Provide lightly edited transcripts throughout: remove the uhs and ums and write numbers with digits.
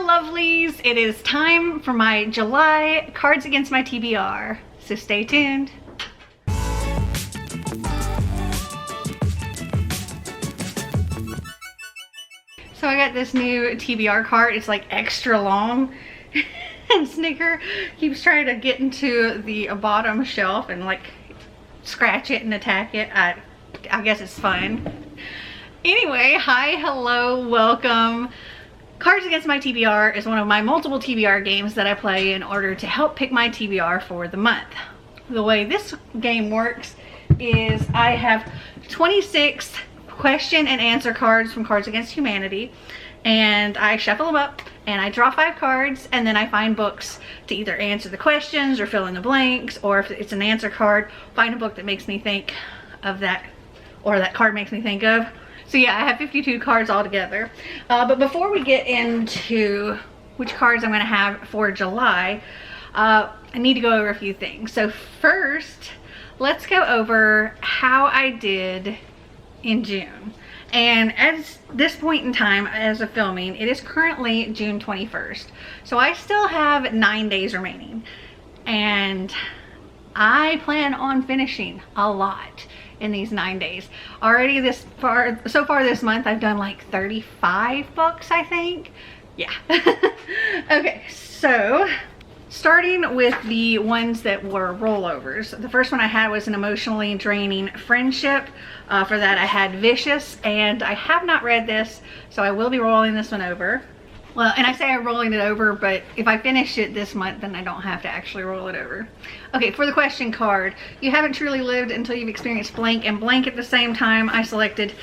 lovelies, it is time for my July Cards Against My TBR, so stay tuned. So I got this new TBR card. It's like extra long and Snicker keeps trying to get into the bottom shelf and like scratch it and attack it. I guess it's fun. Anyway, hi, hello, welcome. Cards Against My TBR is one of my multiple TBR games that I play in order to help pick my TBR for the month. The way this game works is I have 26 question and answer cards from Cards Against Humanity, and I shuffle them up and I draw 5 cards, and then I find books to either answer the questions or fill in the blanks, or if it's an answer card, find a book that makes me think of that, or that card makes me think of. So yeah, I have 52 cards altogether. But before we get into which cards I'm going to have for July, I need to go over a few things. So first, let's go over how I did in June. And at this point in time, as of filming, it is currently June 21st. So I still have 9 days remaining. And I plan on finishing a lot in these 9 days. Already so far this month, I've done like 35 books, I think. Yeah. Okay, so starting with the ones that were rollovers. The first one I had was an emotionally draining friendship. For that I had Vicious, and I have not read this, so I will be rolling this one over. Well, and I say I'm rolling it over, but if I finish it this month, then I don't have to actually roll it over. Okay, for the question card, you haven't truly lived until you've experienced blank and blank at the same time. I selected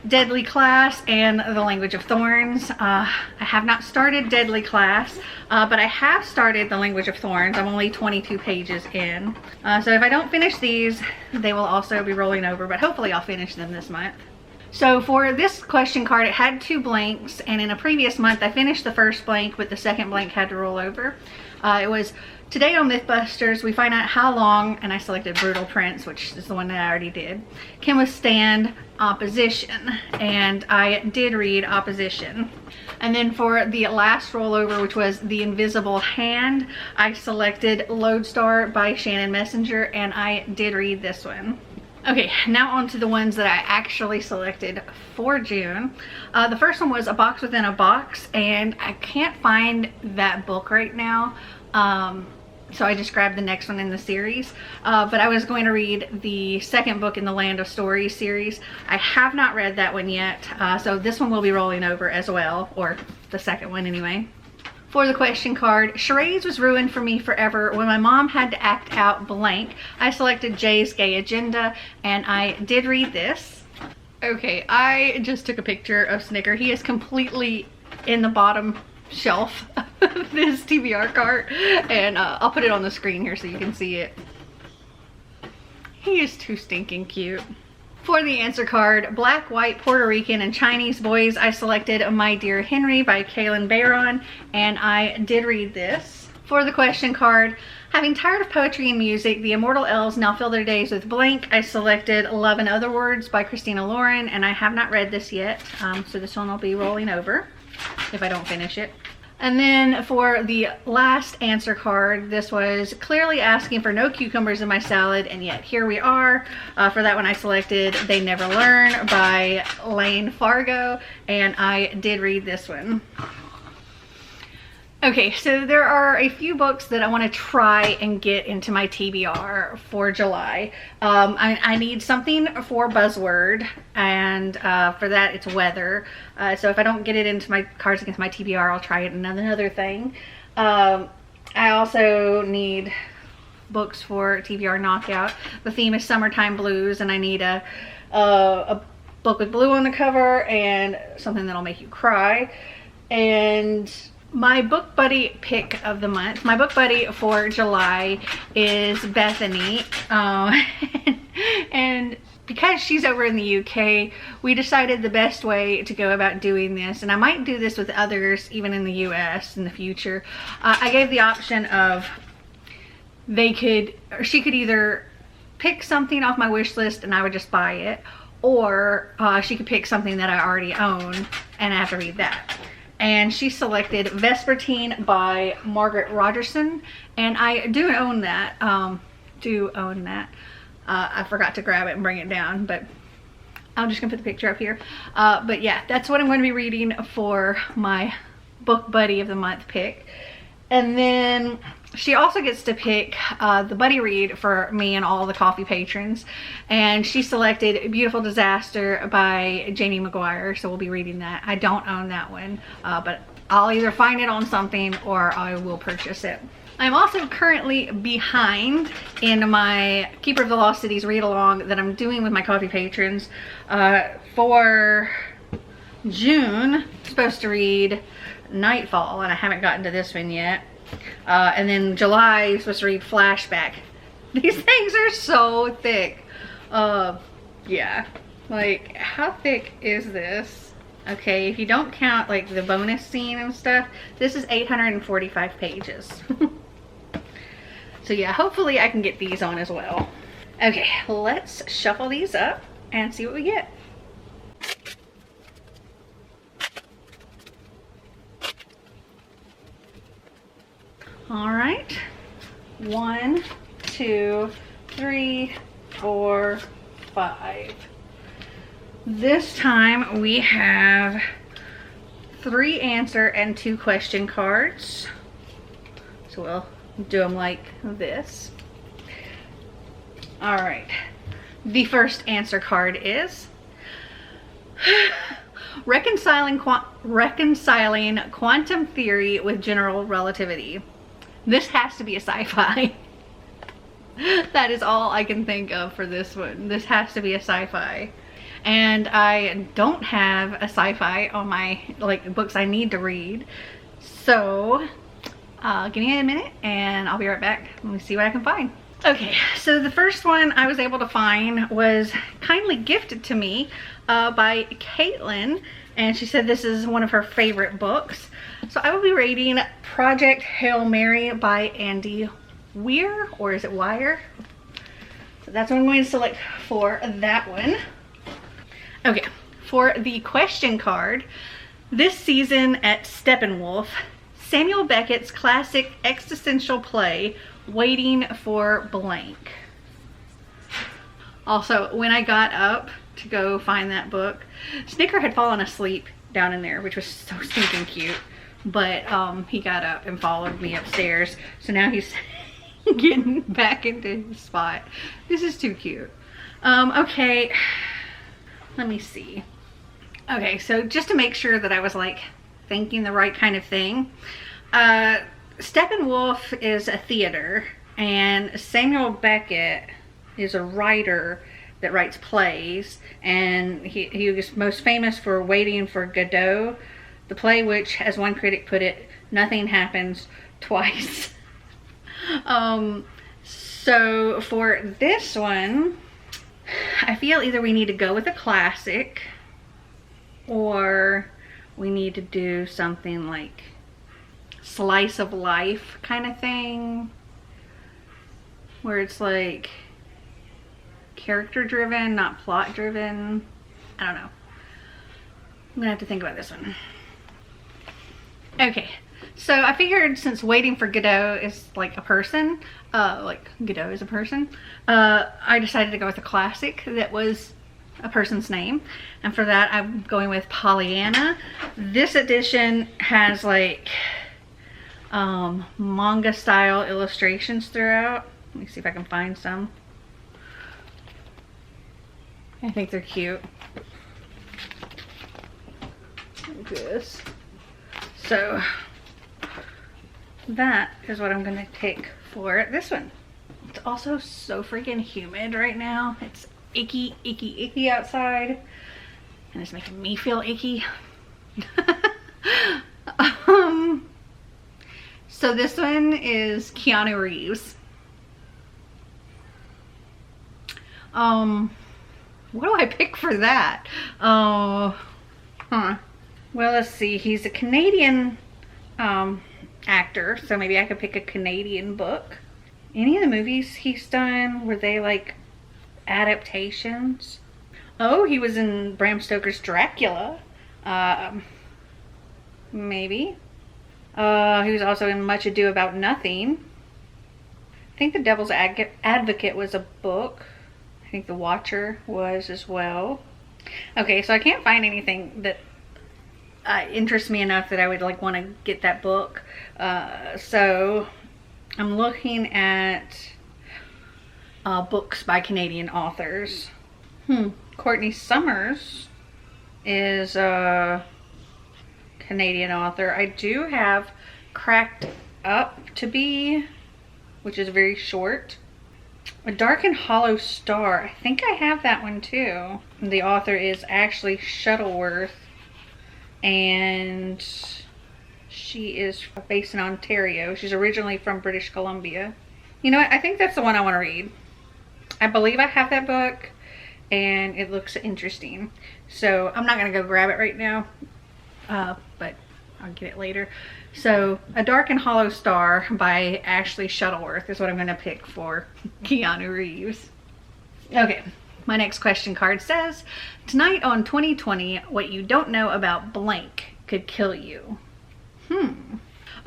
Deadly Class and The Language of Thorns. I have not started Deadly Class, but I have started The Language of Thorns. I'm only 22 pages in. So if I don't finish these, they will also be rolling over, but hopefully I'll finish them this month. So for this question card, it had 2 blanks, and in a previous month I finished the first blank, but the second blank had to roll over. It was today on Mythbusters, we find out how long, and I selected Brutal Prince, which is the one that I already did, can withstand opposition, and I did read Opposition. And then for the last rollover, which was The Invisible Hand, I selected Lodestar by Shannon Messenger, and I did read this one. Okay, now on to the ones that I actually selected for June. The first one was A Box Within a Box, and I can't find that book right now, so I just grabbed the next one in the series. But I was going to read the second book in the Land of Stories series. I have not read that one yet, so this one will be rolling over as well, or the second one anyway. For the question card, charades was ruined for me forever when my mom had to act out blank. I selected Jay's Gay Agenda, and I did read this. Okay, I just took a picture of Snicker. He is completely in the bottom shelf of this TBR cart, and I'll put it on the screen here so you can see it. He is too stinking cute. For the answer card, Black, White, Puerto Rican, and Chinese Boys, I selected My Dear Henry by Kaylin Barron, and I did read this. For the question card, having tired of poetry and music, the immortal elves now fill their days with blank. I selected Love and Other Words by Christina Lauren, and I have not read this yet, so this one will be rolling over if I don't finish it. And then for the last answer card, this was clearly asking for no cucumbers in my salad, and yet here we are. For that one I selected They Never Learn by Lane Fargo, and I did read this one. Okay, so there are a few books that I want to try and get into my TBR for July. I need something for buzzword, and for that it's weather. So if I don't get it into my Cards Against My TBR, I'll try it in another thing. I also need books for TBR Knockout. The theme is Summertime Blues, and I need a book with blue on the cover and something that'll make you cry. And my book buddy pick of the month, my book buddy for July is Bethany, and because she's over in the UK, we decided the best way to go about doing this, and I might do this with others even in the US in the future. I gave the option of she could either pick something off my wish list and I would just buy it, or she could pick something that I already own and I have to read that. and she selected Vespertine by Margaret Rogerson, and I do own that. I forgot to grab it and bring it down, but I'm just gonna put the picture up here. But yeah, that's what I'm going to be reading for my book buddy of the month pick. And then she also gets to pick the buddy read for me and all the coffee patrons, and she selected Beautiful Disaster by Jamie McGuire, so we'll be reading that. I don't own that one, but I'll either find it on something or I will purchase it. I'm also currently behind in my Keeper of the Lost Cities read along that I'm doing with my coffee patrons. For June, I'm supposed to read Nightfall, and I haven't gotten to this one yet. And then July, you're supposed to read Flashback. These things are so thick. Yeah, like, how thick is this? Okay, if you don't count like the bonus scene and stuff, this is 845 pages. So yeah, hopefully I can get these on as well. Okay, let's shuffle these up and see what we get. All right, 1, 2, 3, 4, 5. This time we have 3 answer and 2 question cards. So we'll do them like this. All right, the first answer card is reconciling quantum theory with general relativity. This has to be a sci-fi. That is all I can think of for this one. This has to be a sci-fi. And I don't have a sci-fi on my books I need to read. So give me a minute and I'll be right back. Let me see what I can find. Okay, so the first one I was able to find was kindly gifted to me by Caitlin, and she said this is one of her favorite books. So I will be reading Project Hail Mary by Andy Weir, or is it Wire? So that's what I'm going to select for that one. Okay, for the question card, this season at Steppenwolf, Samuel Beckett's classic existential play, Waiting for Blank. Also, when I got up to go find that book, Snicker had fallen asleep down in there, which was so stinking cute. But he got up and followed me upstairs, so now he's getting back into his spot. This is too cute. Okay, let me see. Okay, so just to make sure that I was like thinking the right kind of thing, Steppenwolf is a theater, and Samuel Beckett is a writer that writes plays, and he was most famous for Waiting for Godot, the play which, as one critic put it, nothing happens twice. So for this one, I feel either we need to go with a classic or we need to do something like slice of life kind of thing, where it's like character driven, not plot driven. I don't know. I'm gonna have to think about this one. Okay, so I figured since Waiting for Godot is like a person, like Godot is a person, I decided to go with a classic that was a person's name, and for that I'm going with Pollyanna. This edition has like manga style illustrations throughout. Let me see if I can find some. I think they're cute. Like this. So that is what I'm gonna take for this one. It's also so freaking humid right now. It's icky, icky, icky outside, and it's making me feel icky. So this one is Keanu Reeves. What do I pick for that? Well, let's see. He's a Canadian actor, so maybe I could pick a Canadian book. Any of the movies he's done, were they like adaptations? Oh, he was in Bram Stoker's Dracula. Maybe. He was also in Much Ado About Nothing. I think The Devil's Advocate was a book. I think The Watcher was as well. Okay, so I can't find anything that interests me enough that I would like want to get that book. So I'm looking at books by Canadian authors. Courtney Summers is a Canadian author. I do have Cracked Up to Be, which is very short. A Dark and Hollow Star. I think I have that one too. The author is Ashley Shuttleworth, and she is based in Ontario. She's originally from British Columbia. You know what? I think that's the one I want to read. I believe I have that book, and it looks interesting. So I'm not going to go grab it right now, but I'll get it later. So A Dark and Hollow Star by Ashley Shuttleworth is what I'm going to pick for Keanu Reeves. Okay, my next question card says, tonight on 2020, what you don't know about blank could kill you.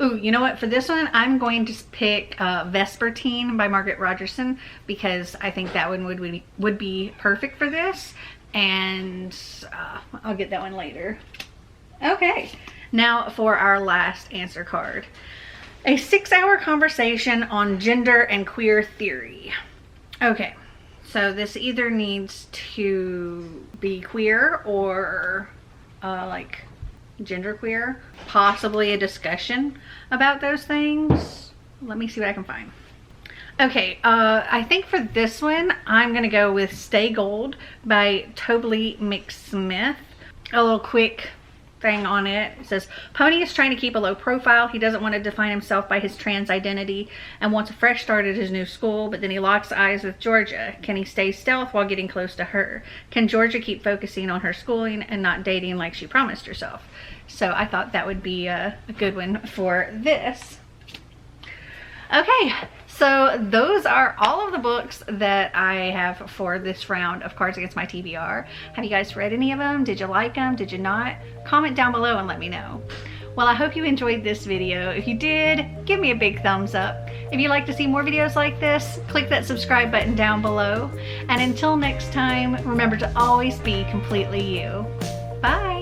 Ooh, you know what? For this one, I'm going to pick Vespertine by Margaret Rogerson, because I think that one would be perfect for this, and I'll get that one later. Okay, now for our last answer card. A 6-hour conversation on gender and queer theory. Okay, so this either needs to be queer or like genderqueer, possibly a discussion about those things. Let me see what I can find. Okay, I think for this one, I'm gonna go with Stay Gold by Tobley McSmith. A little quick thing on it. It says, Pony is trying to keep a low profile. He doesn't want to define himself by his trans identity and wants a fresh start at his new school, but then he locks eyes with Georgia. Can he stay stealth while getting close to her? Can Georgia keep focusing on her schooling and not dating like she promised herself? So I thought that would be a good one for this. Okay, so those are all of the books that I have for this round of Cards Against My TBR. Have you guys read any of them? Did you like them? Did you not? Comment down below and let me know. Well, I hope you enjoyed this video. If you did, give me a big thumbs up. If you'd like to see more videos like this, click that subscribe button down below. And until next time, remember to always be completely you. Bye!